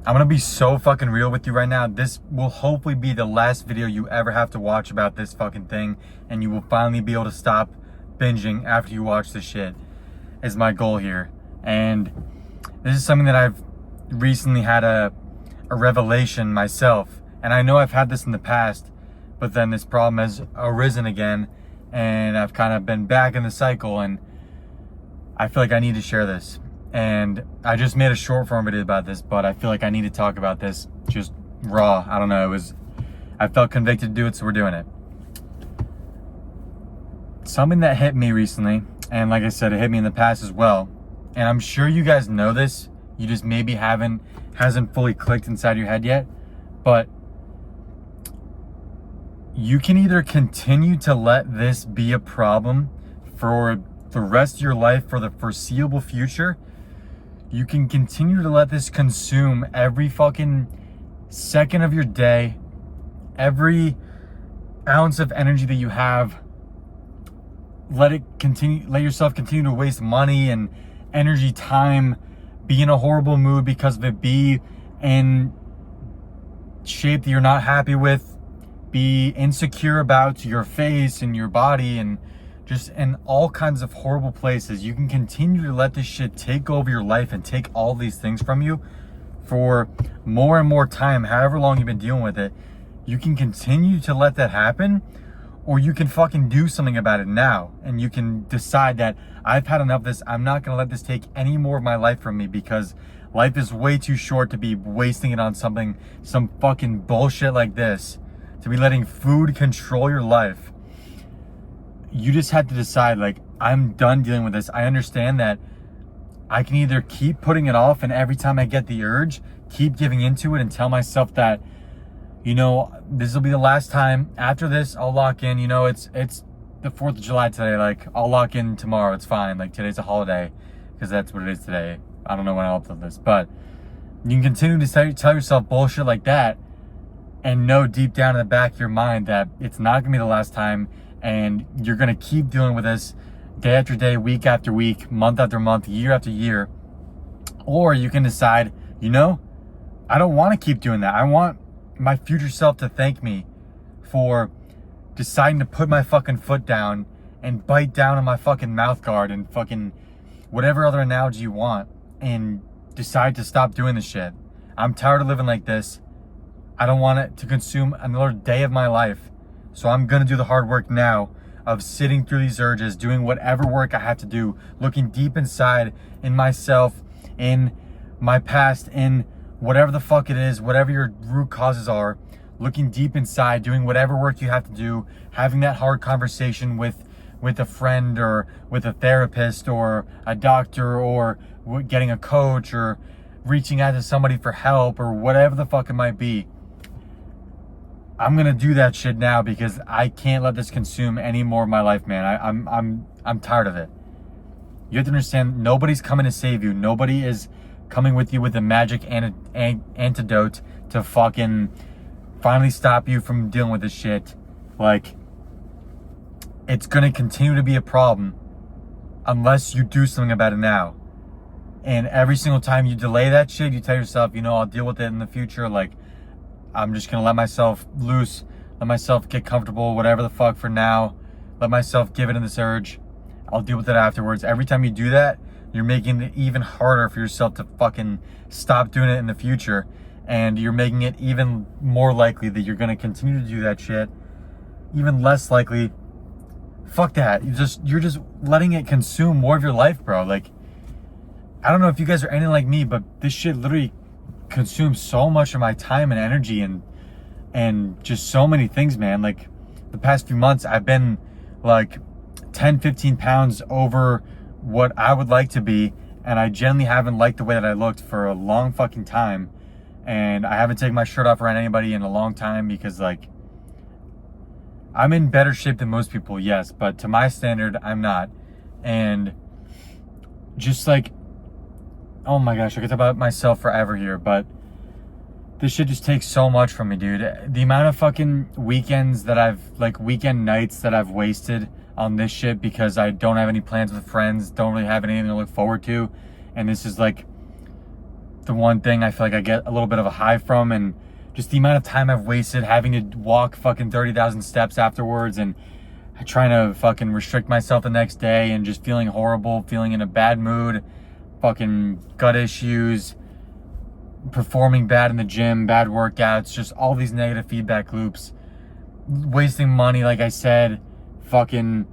I'm gonna be so fucking real with you right now. This will hopefully be the last video you ever have to watch about this fucking thing, and you will finally be able to stop binging after you watch this shit, is my goal here. And this is something that I've recently had a revelation myself. And I know I've had this in the past, but then this problem has arisen again, and I've kind of been back in the cycle, and I feel like I need to share this. And I just made a short form video about this, but I feel like I need to talk about this just raw. I don't know, I felt convicted to do it, so we're doing it. Something that hit me recently, and like I said, it hit me in the past as well, and I'm sure you guys know this, you just maybe hasn't fully clicked inside your head yet, but you can either continue to let this be a problem for the rest of your life, for the foreseeable future. You can continue to let this consume every fucking second of your day, every ounce of energy that you have. Let yourself continue to waste money and energy, time, be in a horrible mood because of it, be in shape that you're not happy with, be insecure about your face and your body, and just in all kinds of horrible places. You can continue to let this shit take over your life and take all these things from you for more and more time, however long you've been dealing with it. You can continue to let that happen, or you can fucking do something about it now. And you can decide that I've had enough of this. I'm not gonna let this take any more of my life from me, because life is way too short to be wasting it on some fucking bullshit like this, to be letting food control your life. You just have to decide, like, I'm done dealing with this. I understand that I can either keep putting it off, and every time I get the urge, keep giving into it and tell myself that, you know, this will be the last time. After this, I'll lock in. You know, it's the 4th of July today. Like, I'll lock in tomorrow. It's fine. Like, today's a holiday, because that's what it is today. I don't know when I'll upload this, but you can continue to tell yourself bullshit like that, and know deep down in the back of your mind that it's not gonna be the last time, and you're gonna keep dealing with this day after day, week after week, month after month, year after year. Or you can decide, you know, I don't want to keep doing that. I want my future self to thank me for deciding to put my fucking foot down and bite down on my fucking mouth guard and fucking whatever other analogy you want, and decide to stop doing this shit. I'm tired of living like this. I don't want it to consume another day of my life. So I'm gonna do the hard work now of sitting through these urges, doing whatever work I have to do, looking deep inside in myself, in my past, in whatever the fuck it is, whatever your root causes are, looking deep inside, doing whatever work you have to do, having that hard conversation with a friend, or with a therapist, or a doctor, or getting a coach, or reaching out to somebody for help, or whatever the fuck it might be. I'm gonna do that shit now, because I can't let this consume any more of my life, man. I'm tired of it. You have to understand, nobody's coming to save you. Nobody is coming with you with a magic antidote to fucking finally stop you from dealing with this shit. Like, it's gonna continue to be a problem unless you do something about it now. And every single time you delay that shit, you tell yourself, you know, I'll deal with it in the future. Like, I'm just gonna let myself loose, let myself get comfortable, whatever the fuck for now. Let myself give in this urge. I'll deal with it afterwards. Every time you do that, you're making it even harder for yourself to fucking stop doing it in the future. And you're making it even more likely that you're gonna continue to do that shit. Even less likely. Fuck that. You're just letting it consume more of your life, bro. Like, I don't know if you guys are anything like me, but this shit literally consumes so much of my time and energy, and just so many things, man. Like, the past few months, I've been like 10-15 pounds over what I would like to be, and I generally haven't liked the way that I looked for a long fucking time. And I haven't taken my shirt off around anybody in a long time, because, like, I'm in better shape than most people, yes, but to my standard, I'm not. And just like, oh my gosh, I could talk about myself forever here, but this shit just takes so much from me, dude. The amount of fucking weekends that weekend nights that I've wasted on this shit because I don't have any plans with friends, don't really have anything to look forward to. And this is like the one thing I feel like I get a little bit of a high from, and just the amount of time I've wasted having to walk fucking 30,000 steps afterwards and trying to fucking restrict myself the next day and just feeling horrible, feeling in a bad mood, fucking gut issues, performing bad in the gym, bad workouts, just all these negative feedback loops, wasting money, like I said, fucking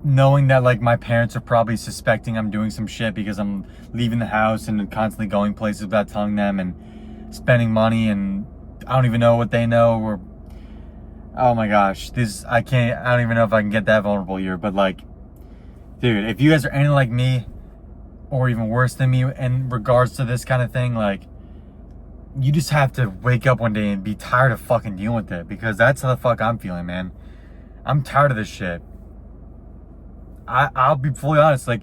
knowing that like my parents are probably suspecting I'm doing some shit because I'm leaving the house and constantly going places without telling them and spending money, and I don't even know what they know. Or oh my gosh, I don't even know if I can get that vulnerable here, but like, dude, if you guys are anything like me or even worse than me in regards to this kind of thing, like, you just have to wake up one day and be tired of fucking dealing with it, because that's how the fuck I'm feeling, man. I'm tired of this shit. I'll be fully honest, like,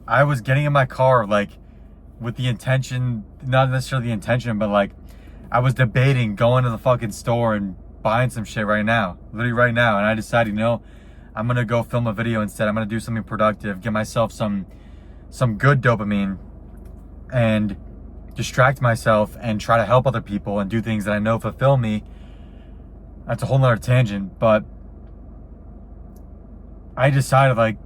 I was getting in my car, like, with the intention, not necessarily the intention, but like, I was debating going to the fucking store and buying some shit right now, literally right now, and I decided, you know, I'm gonna go film a video instead. I'm gonna do something productive, give myself some good dopamine, and distract myself and try to help other people and do things that I know fulfill me. That's a whole nother tangent, but I decided, like,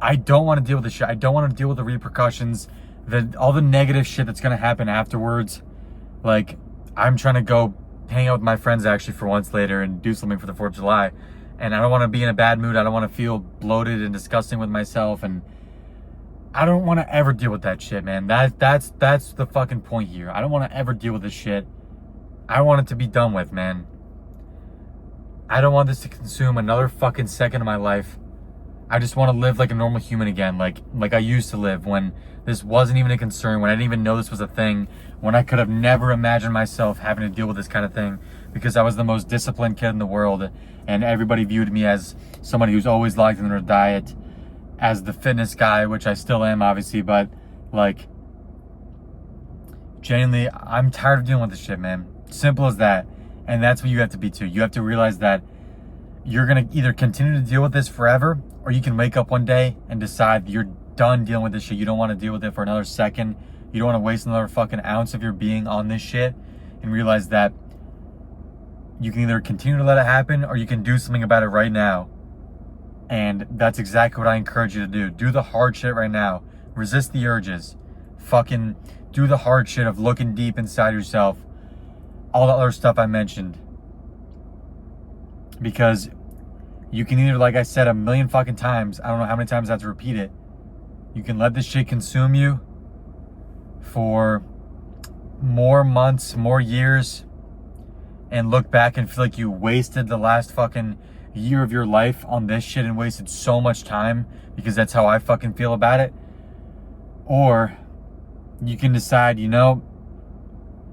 I don't want to deal with this shit. I don't want to deal with the repercussions, all the negative shit that's gonna happen afterwards. Like, I'm trying to go hang out with my friends actually for once later and do something for the 4th of July. And I don't want to be in a bad mood. I don't want to feel bloated and disgusting with myself. And I don't want to ever deal with that shit, man. That's the fucking point here. I don't want to ever deal with this shit. I want it to be done with, man. I don't want this to consume another fucking second of my life. I just want to live like a normal human again, like I used to live, when this wasn't even a concern, when I didn't even know this was a thing, when I could have never imagined myself having to deal with this kind of thing, because I was the most disciplined kid in the world, and everybody viewed me as somebody who's always locked in their diet, as the fitness guy, which I still am, obviously, but like, genuinely, I'm tired of dealing with this shit, man. Simple as that. And that's what you have to be too. You have to realize that you're gonna either continue to deal with this forever, or you can wake up one day and decide you're done dealing with this shit. You don't want to deal with it for another second. You don't want to waste another fucking ounce of your being on this shit, and realize that you can either continue to let it happen or you can do something about it right now. And that's exactly what I encourage you to do. Do the hard shit right now. Resist the urges. Fucking do the hard shit of looking deep inside yourself. All the other stuff I mentioned. Because you can either, like I said a million fucking times, I don't know how many times I have to repeat it, you can let this shit consume you for more months, more years, and look back and feel like you wasted the last fucking year of your life on this shit and wasted so much time, because that's how I fucking feel about it. Or you can decide, you know,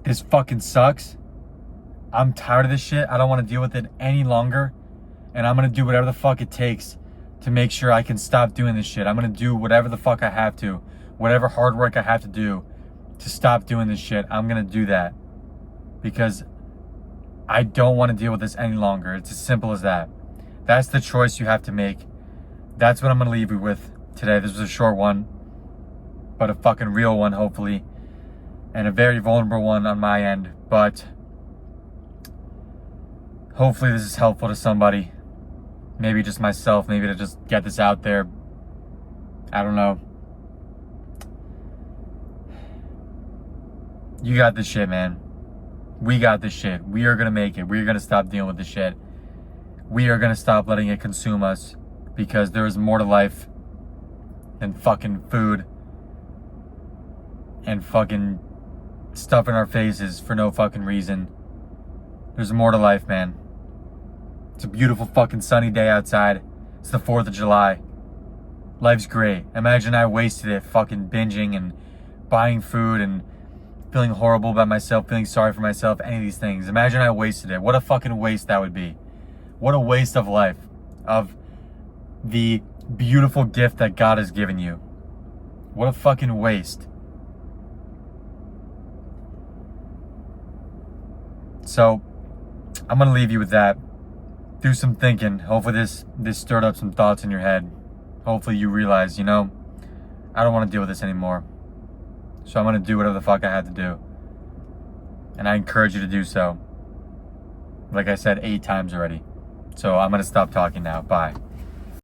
this fucking sucks. I'm tired of this shit. I don't want to deal with it any longer. And I'm going to do whatever the fuck it takes to make sure I can stop doing this shit. I'm going to do whatever the fuck I have to. Whatever hard work I have to do to stop doing this shit, I'm going to do that. Because I don't want to deal with this any longer. It's as simple as that. That's the choice you have to make. That's what I'm going to leave you with today. This was a short one, but a fucking real one, hopefully. And a very vulnerable one on my end. But hopefully this is helpful to somebody. Maybe just myself, maybe to just get this out there. I don't know. You got this shit, man. We got this shit. We are gonna make it. We're gonna stop dealing with this shit. We are gonna stop letting it consume us, because there is more to life than fucking food and fucking stuff in our faces for no fucking reason. There's more to life, man. It's a beautiful fucking sunny day outside. It's the 4th of July. Life's great. Imagine I wasted it fucking binging and buying food and feeling horrible about myself, feeling sorry for myself, any of these things. Imagine I wasted it. What a fucking waste that would be. What a waste of life, of the beautiful gift that God has given you. What a fucking waste. So, I'm gonna leave you with that. Do some thinking. Hopefully this stirred up some thoughts in your head. Hopefully you realize, you know, I don't want to deal with this anymore. So I'm gonna do whatever the fuck I had to do. And I encourage you to do so. Like I said 8 times already. So I'm gonna stop talking now. Bye.